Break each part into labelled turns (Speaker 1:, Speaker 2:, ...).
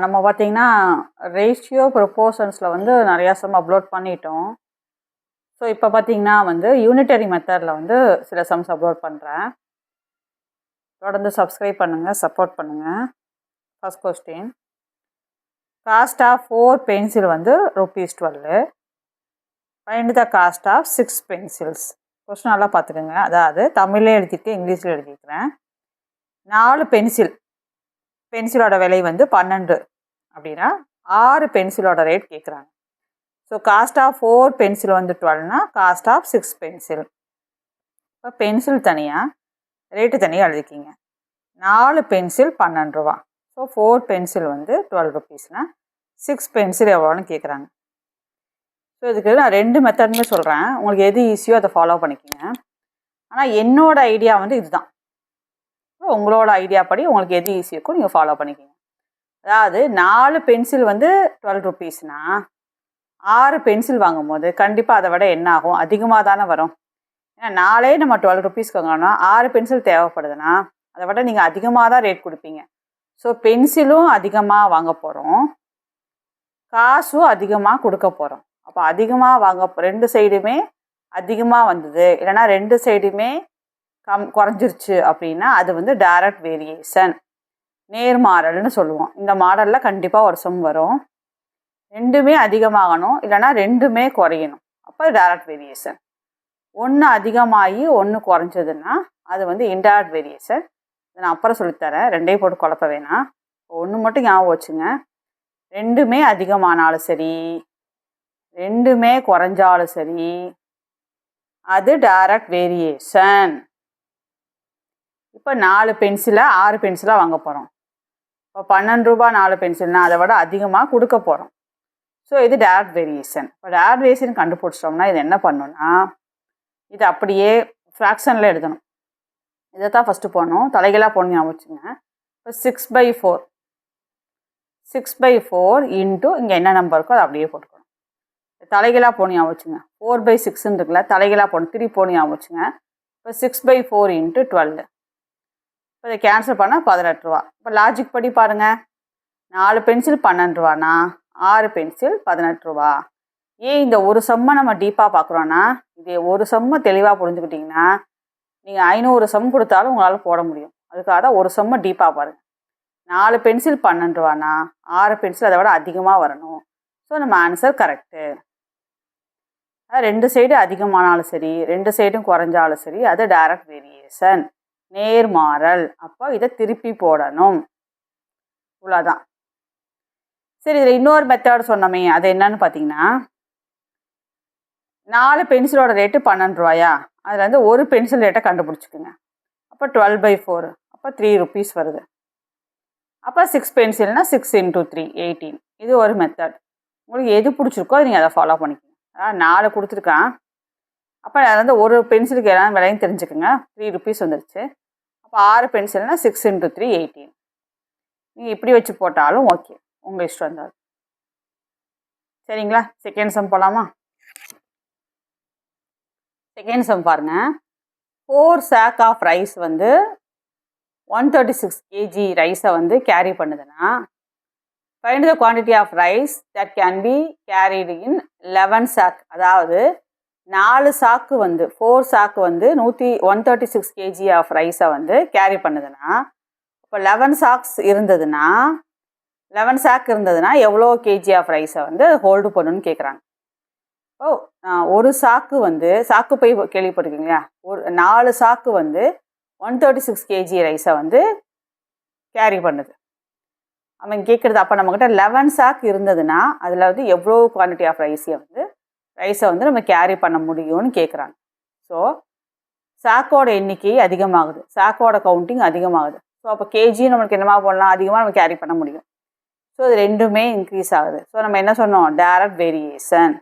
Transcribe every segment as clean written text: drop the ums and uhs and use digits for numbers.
Speaker 1: நம்ம பார்த்தீங்கன்னா, ரேஷியோ ப்ரொபோர்ஷன்ஸில் வந்து நிறையா சம் அப்லோட் பண்ணிட்டோம். ஸோ, இப்போ பார்த்தீங்கன்னா வந்து யூனிட்டரி மெத்தடில் வந்து சில சம்ஸ் அப்லோட் பண்ணுறேன். தொடர்ந்து சப்ஸ்கிரைப் பண்ணுங்கள், சப்போர்ட் பண்ணுங்கள். First question, cost of 4 pencil வந்து ₹12. Find the cost of 6 pencils. Question நல்லா பார்த்துக்கோங்க. அதாவது தமிழ்லேயும் எழுதியிருக்கேன், இங்கிலீஷில் எழுதியிருக்கிறேன். 4 பென்சிலோட விலை வந்து 12 அப்படின்னா 6 பென்சிலோட ரேட் கேட்குறாங்க. ஸோ காஸ்ட் ஆஃப் 4 பென்சில் வந்து 12னா காஸ்ட் ஆஃப் 6 பென்சில். இப்போ பென்சில் தனியாக ரேட்டு தனியாக எழுதிக்கிங்க. 4 பென்சில் ₹12. ஸோ 4 பென்சில் வந்து ₹12. 6 பென்சில் எவ்வளோன்னு கேட்குறாங்க. ஸோ இதுக்கு நான் 2 மெத்தடுமே சொல்கிறேன். உங்களுக்கு எது ஈஸியோ அதை ஃபாலோ பண்ணிக்கிங்க. ஆனால் என்னோடய ஐடியா வந்து இதுதான். உங்களோட ஐடியா படி உங்களுக்கு எது ஈஸியோக்கோ நீங்கள் ஃபாலோ பண்ணிக்கிங்க. அதாவது 4 பென்சில் வந்து ₹12னா 6 பென்சில் வாங்கும்போது கண்டிப்பாக அதை விட என்ன ஆகும், அதிகமாக தானே வரும். ஏன்னா 4 நம்ம ₹12 வாங்கினோம்னா 6 பென்சில் தேவைப்படுதுன்னா அதை விட நீங்கள் அதிகமாக தான் ரேட் கொடுப்பீங்க. ஸோ பென்சிலும் அதிகமாக வாங்க போகிறோம், காசும் அதிகமாக கொடுக்க போகிறோம். அப்போ அதிகமாக வாங்க 2 சைடுமே அதிகமாக வந்தது, இல்லைனா 2 சைடுமே குறைஞ்சிருச்சு அப்படின்னா அது வந்து டைரக்ட் வேரியேஷன், நேர்மாறல்னு சொல்லுவோம். இந்த மாடலில் கண்டிப்பாக ஒரு சம் வரும். 2மே அதிகமாகணும், இல்லைனா 2மே குறையணும். அப்போ டைரக்ட் வேரியேஷன். 1 அதிகமாகி 1 குறைஞ்சதுன்னா அது வந்து இன்டைரக்ட் வேரியேஷன். நான் அப்புறம் சொல்லித்தரேன், 2ஐயும் போட்டு குழப்ப வேணாம். 1 மட்டும் ஞாபகம் வச்சுங்க. 2மே அதிகமானாலும் சரி, 2மே குறைஞ்சாலும் சரி, அது டைரக்ட் வேரியேஷன். இப்போ 4 பென்சிலை 6 பென்சிலாக வாங்க போகிறோம். இப்போ ₹12 4 பென்சில்னால் அதை விட அதிகமாக கொடுக்க போகிறோம். ஸோ இது டைரக்ட் வேரியேஷன். இப்போ டைரக்ட் வேரியேஷன் கண்டுபிடிச்சிட்டோம்னா இது என்ன பண்ணணும்னா, இது அப்படியே ஃப்ராக்ஷனில் எழுதணும். இதை தான் ஃபஸ்ட்டு போடணும், தலைகளாக போடணும் ஞாபகம் வச்சுங்க. இப்போ 6/4 6/4 இன்ட்டு இங்கே என்ன நம்பர் இருக்கோ அதை அப்படியே போட்டுக்கணும். தலைகளாக போடணும் ஞாபகம் வச்சுங்க. 4/6ன்னு இருக்குல்ல, தலைகளாக போடணும், 3 போடணும் ஞாபகம் வச்சுங்க. இப்போ 6/4 இன்ட்டு 12. இப்போ இதை கேன்சல் பண்ணால் ₹18. இப்போ லாஜிக் படி பாருங்கள், 4 பென்சில் ₹12னா 6 பென்சில் ₹18. ஏன் இந்த ஒரு சம்மை நம்ம டீப்பாக பார்க்குறோன்னா, இது ஒரு சம்மை தெளிவாக புரிஞ்சுக்கிட்டிங்கன்னா நீங்கள் 500 சம் கொடுத்தாலும் உங்களால் போட முடியும். அதுக்காக தான் ஒரு சம்மை டீப்பாக பாருங்கள். 4 பென்சில் ₹12னா 6 பென்சில் அதை விட அதிகமாக வரணும். ஸோ நம்ம ஆன்சர் கரெக்டு. 2 சைடு அதிகமானாலும் சரி, 2 சைடும் குறைஞ்சாலும் சரி, அது டைரக்ட் வேரியேஷன், நேர்மாறல். அப்போ இதை திருப்பி போடணும். இவ்வளோதான். சரி, இதில் இன்னொரு மெத்தட் சொன்னோமே, அது என்னன்னு பார்த்தீங்கன்னா, 4 பென்சிலோட ரேட்டு ₹12. அதில் வந்து ஒரு பென்சில் ரேட்டை கண்டுபிடிச்சிக்குங்க. அப்போ 12/4, அப்போ ₹3 வருது. அப்போ 6 பென்சில்னால் 6 × 3 18. இது ஒரு மெத்தட். உங்களுக்கு எது பிடிச்சிருக்கோ நீங்கள் அதை ஃபாலோ பண்ணிக்கோங்க. 4 கொடுத்துருக்கான். அப்போ அதை வந்து ஒரு பென்சிலுக்கு எல்லாம் விலையும் தெரிஞ்சுக்கோங்க. ₹3 வந்துருச்சு. அப்போ 6 பென்சில்னால் 6 × 3 18. நீங்கள் இப்படி வச்சு போட்டாலும் ஓகே, உங்கள் இஷ்டம் இருந்தால். சரிங்களா? செகண்ட் சம் போகலாமா? செகண்ட் சம் பாருங்கள். 4 sack ஆஃப் ரைஸ் வந்து 136 kg ரைஸை வந்து கேரி பண்ணுதுன்னா, find the quantity of rice that can be carried in 11 sack. அதாவது 4 சாக்கு வந்து 4 சாக்கு வந்து 136 kg ஆஃப் ரைஸை வந்து கேரி பண்ணுதுன்னா, இப்போ 11 சாக்ஸ் இருந்ததுன்னா 11 சாக் இருந்ததுன்னா எவ்வளோ கேஜி ஆஃப் ரைஸை வந்து ஹோல்டு பண்ணணும்னு கேட்குறாங்க. ஒரு சாக்கு வந்து சாக்கு பை கேள்விப்பட்டிருக்கீங்களா? ஒரு 4 சாக்கு வந்து 136 kg ரைஸை வந்து கேரி பண்ணுது. அவன் கேட்குறது, அப்போ நம்மக்கிட்ட 11 சாக் இருந்ததுன்னா அதில் வந்து எவ்வளோ குவான்டிட்டி ஆஃப் ரைஸை வந்து நம்ம கேரி பண்ண முடியும்னு கேட்குறாங்க. ஸோ சாக்கோட எண்ணிக்கை அதிகமாகுது, சாக்கோட கவுண்டிங் அதிகமாகுது. ஸோ அப்போ கேஜி நம்மளுக்கு என்னமா போடலாம், அதிகமாக நம்ம கேரி பண்ண முடியும். ஸோ இது ரெண்டுமே இன்க்ரீஸ் ஆகுது. ஸோ நம்ம என்ன சொன்னோம், டைரக்ட் வேரியேஷன்.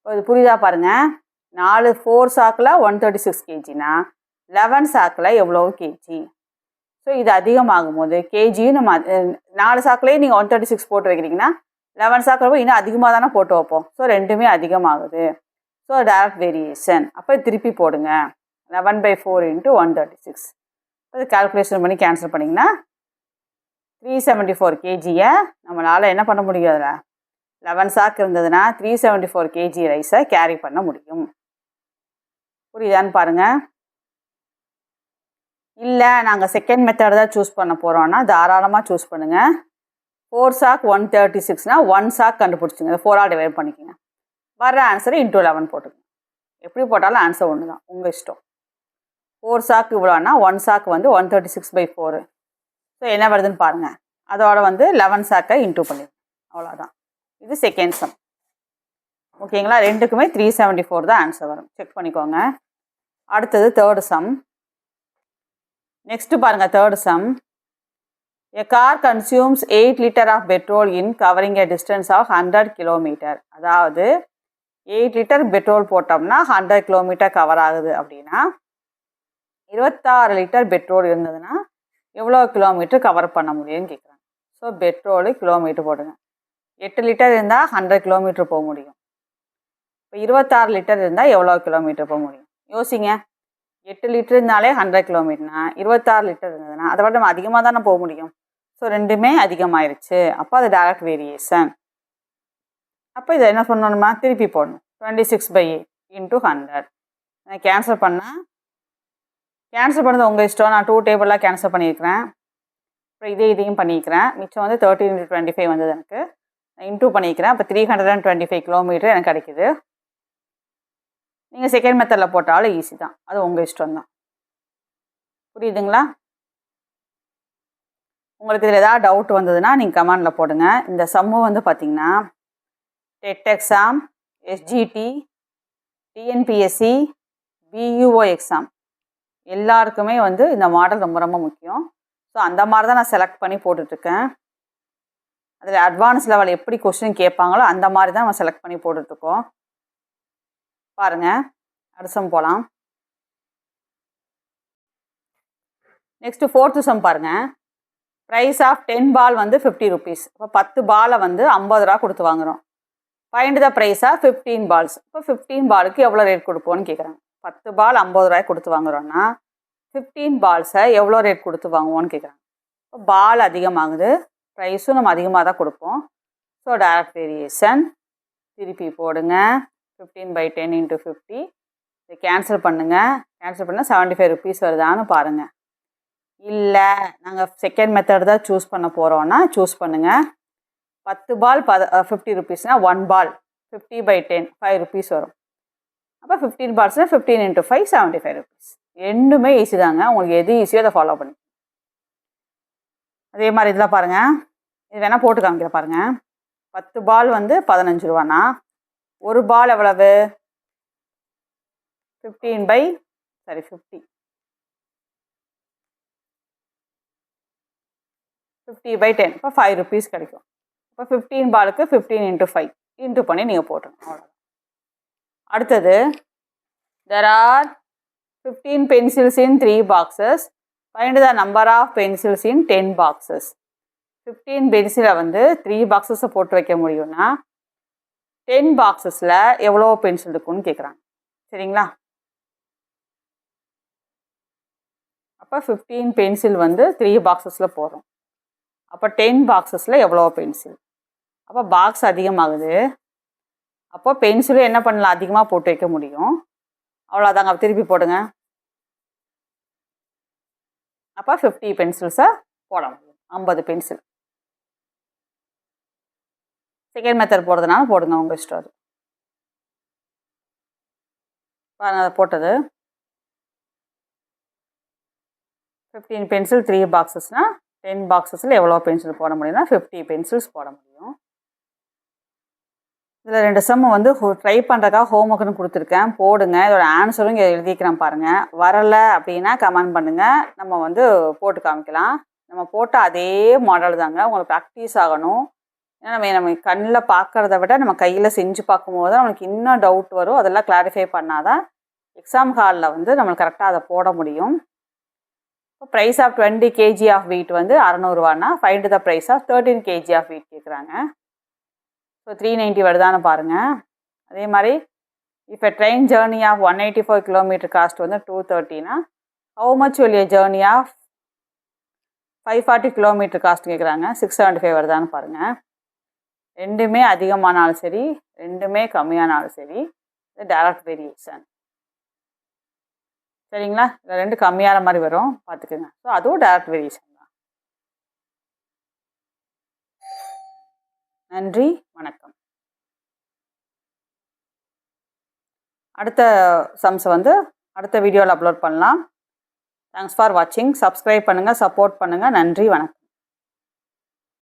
Speaker 1: இது புரியுதா பாருங்கள். 4 சாக்கில் 136 kgனா 11 சாக்கில் எவ்வளோ கேஜி. ஸோ இது அதிகமாகும் போது கேஜியும் நம்ம 4 சாக்கிலேயே நீங்கள் 136 போட்டு வைக்கிறீங்கன்னா 11 சாக்கில் இன்னும் அதிகமாக தானே போட்டு வைப்போம். ஸோ ரெண்டுமே அதிகமாகுது. So direct variation. அப்போ திருப்பி போடுங்க, 11/4 × 136. அது கால்குலேஷன் பண்ணி கேன்சல் பண்ணிங்கன்னா 374 கேஜியை நம்மளால் என்ன பண்ண முடியும்? அதில் 11 சாக்கு இருந்ததுன்னா 374 கேஜி ரைஸை கேரி பண்ண முடியும். புரியுதான்னு பாருங்கள். இல்லை நாங்கள் செகண்ட் மெத்தட் தான் சூஸ் பண்ண போகிறோன்னா தாராளமாக சூஸ் பண்ணுங்கள். 4 சாக் 136னா 1 சாக் கண்டுபிடிச்சிங்க. 4 டிவைட் பண்ணிக்கோங்க. வர்ற ஆன்சர் × 11 போட்டுக்கோங்க. எப்படி போட்டாலும் ஆன்சர் ஒன்று தான், உங்கள் இஷ்டம். 4 சாக்கு இவ்வளோன்னா 1 சாக்கு வந்து 136/4. ஸோ என்ன வருதுன்னு பாருங்கள். அதோட வந்து 11 சாக்கை இன்டூ பண்ணிடுங்க. அவ்வளோதான். இது செகண்ட் சம். ஓகேங்களா? ரெண்டுக்குமே 374 தான் ஆன்சர் வரும். செக் பண்ணிக்கோங்க. அடுத்தது தேர்டு சம். நெக்ஸ்ட்டு பாருங்கள் third some. A car consumes 8 liter of petrol in covering a distance of 100 km. அதாவது 8 லிட்டர் பெட்ரோல் போட்டோம்னா 100 கிலோமீட்டர் கவர் ஆகுது அப்படின்னா 26 லிட்டர் பெட்ரோல் இருந்ததுன்னா எவ்வளோ கிலோமீட்டர் கவர் பண்ண முடியும்னு கேட்குறாங்க. ஸோ பெட்ரோலு கிலோமீட்டர் போடுங்க. 8 லிட்டர் இருந்தால் 100 கிலோமீட்டர் போக முடியும். இப்போ 26 லிட்டர் இருந்தால் எவ்வளோ கிலோமீட்டர் போக முடியும்? யோசிங்க. 8 லிட்டர் இருந்தாலே 100 கிலோமீட்டர்னா 26 லிட்டர் இருந்ததுன்னா அதை விட நம்ம அதிகமாக தானே போக முடியும். ஸோ ரெண்டுமே அதிகமாகிருச்சு. அப்போ அது டைரக்ட் வேரியேஷன். அப்போ இதை என்ன பண்ணணுமா? திருப்பி போடணும். 26/8 × 100. கேன்சல் பண்ணது உங்கள் இஷ்டம். நான் 2 டேபிளாக கேன்சல் பண்ணியிருக்கிறேன். அப்புறம் இதையும் பண்ணிக்கிறேன். மிச்சம் வந்து 13 × 25 வந்தது எனக்கு. இன்டூ பண்ணிக்கிறேன். அப்போ 325 கிலோமீட்டர் எனக்கு கிடைக்குது. நீங்கள் செகண்ட் மெத்தடில் போட்டாலும் ஈஸி தான். அது உங்கள் இஷ்டம் தான். புரியுதுங்களா? உங்களுக்கு இதில் ஏதாவது டவுட் வந்ததுன்னா நீங்கள் கமெண்டில் போடுங்க. இந்த சம்மு வந்து பார்த்திங்கன்னா டெட் எக்ஸாம், எஸ்ஜிடி, டிஎன்பிஎஸ்சி, பியூஓ எக்ஸாம் எல்லாருக்குமே வந்து இந்த மாடல் ரொம்ப ரொம்ப முக்கியம். ஸோ அந்த மாதிரி தான் நான் செலக்ட் பண்ணி போட்டுட்ருக்கேன். அதில் அட்வான்ஸ் லெவல் எப்படி கொஸ்டின் கேட்பாங்களோ அந்த மாதிரி தான் நம்ம செலக்ட் பண்ணி போட்டுட்ருக்கோம். பாருங்கள், அடுத்த சம் போகலாம். நெக்ஸ்ட்டு ஃபோர்த்து சம் பாருங்கள். ப்ரைஸ் ஆஃப் 10 பால் வந்து 50 ருபீஸ். இப்போ 10 பாலை வந்து 50 ரூபா கொடுத்து வாங்குகிறோம். Find the price of 15 balls. இப்போ 15 பாலுக்கு எவ்வளோ ரேட் கொடுப்போன்னு கேட்குறாங்க. 10 பால் 50 ரூபாய் கொடுத்து வாங்குகிறோன்னா 15 பால்ஸை எவ்வளோ ரேட் கொடுத்து வாங்குவோன்னு கேட்குறாங்க. இப்போ பால் அதிகமாகுது, ப்ரைஸும் நம்ம அதிகமாக தான் கொடுப்போம். So direct variation. திருப்பி போடுங்க. 15/10 × 50. இதை கேன்சல் பண்ணுங்கள். கேன்சல் பண்ணால் 75 ருபீஸ் வருதான்னு பாருங்கள். இல்லை நாங்கள் செகண்ட் மெத்தட் தான் சூஸ் பண்ண போகிறோன்னா சூஸ் பண்ணுங்கள். 10 பால் 50 ருபீஸ்னால் 1 பால் 50/10 5 ருபீஸ் வரும். அப்போ 15 பால்ஸ்னால் 15 × 5 75 ருபீஸ். ரெண்டுமே ஈஸி தாங்க. உங்களுக்கு எது ஈஸியோ அதை ஃபாலோ பண்ணி. அதே மாதிரி இதில் பாருங்கள். இது வேணால் போட்டு காமிக்கிற பாருங்கள். 10 பால் வந்து 15 ரூபானா ஒரு பால் எவ்வளவு? 50/10 இப்போ 5 ருபீஸ் கிடைக்கும். இப்போ 15 பாலுக்கு 15 × 5 இன்ட்டு பண்ணி நீங்கள் போட்டுருங்க. அவ்வளோதான். அடுத்தது there are 15 pencils in 3 boxes. Find the number of pencils in 10 boxes. 15 பென்சிலை வந்து 3 பாக்ஸஸை போட்டு வைக்க முடியும்னா 10 பாக்ஸஸில் எவ்வளோ பென்சில் இருக்குன்னு கேட்குறாங்க. சரிங்களா? அப்போ 15 பென்சில் வந்து 3 பாக்ஸஸில் போடுறோம். அப்போ 10 பாக்ஸஸில் எவ்வளோ பென்சில்? அப்போ பாக்ஸ் அதிகமாகுது. அப்போ பென்சிலும் என்ன பண்ணலாம்? அதிகமாக போட்டு வைக்க முடியும். அவ்வளோதாங்க. திருப்பி போடுங்க. அப்போ 50 பென்சில்ஸை போட முடியும். 50 பென்சில். செகண்ட் மெத்தட் போடுறதுனால போடுங்க, உங்கள் இஷ்டம் அது. பாருங்கள், அதை போட்டது 15 பென்சில் 3 பாக்ஸஸ்னால் 10 பாக்ஸஸில் எவ்வளோ பென்சில் போட முடியும்னா 50 பென்சில்ஸ் போட முடியும். இதில் 2 சம் வந்து ட்ரை பண்ணுறதுக்காக ஹோம்ஒர்க்குன்னு கொடுத்துருக்கேன். போடுங்க. இதோட ஆன்சரும் இங்கே எழுதிக்கிறேன் பாருங்கள். வரலை அப்படின்னா கமெண்ட் பண்ணுங்கள். நம்ம வந்து போட்டு காமிக்கலாம். நம்ம போட்ட அதே மாடல் தாங்க. உங்களுக்கு ப்ராக்டிஸ் ஆகணும். ஏன்னா நம்ம கண்ணில் பார்க்குறத விட நம்ம கையில் செஞ்சு பார்க்கும்போது நம்மளுக்கு இன்னும் டவுட் வரும். அதெல்லாம் கிளாரிஃபை பண்ணாதான் எக்ஸாம் ஹாலில் வந்து நம்மளுக்கு கரெக்டாக அதை போட முடியும். இப்போ price of 20 kg of wheat வந்து 600 ரூபானா find the price of 13 kg of wheat கேட்குறாங்க. ஸோ 390 வருதான்னு பாருங்கள். அதே மாதிரி இப்போ train journey of 184 kilometre cost வந்து 230னா how much will a journey of 540 kilometre cost கேட்குறாங்க. 675 வருதான்னு பாருங்கள். ரெண்டுமே அதிகமானாலும் சரி, ரெண்டுமே கம்மியானாலும் சரி, இது டைரக்ட் வேரியேஷன். சரிங்களா? இதில் 2 கம்மியான மாதிரி வரும், பார்த்துக்குங்க. ஸோ அதுவும் டைரக்ட் வேரியேஷன் தான். நன்றி, வணக்கம். அடுத்த சம்ஸை வந்து அடுத்த வீடியோவில் அப்லோட் பண்ணலாம். தேங்க்ஸ் ஃபார் வாட்சிங். சப்ஸ்கிரைப் பண்ணுங்கள், சப்போர்ட் பண்ணுங்கள். நன்றி, வணக்கம்.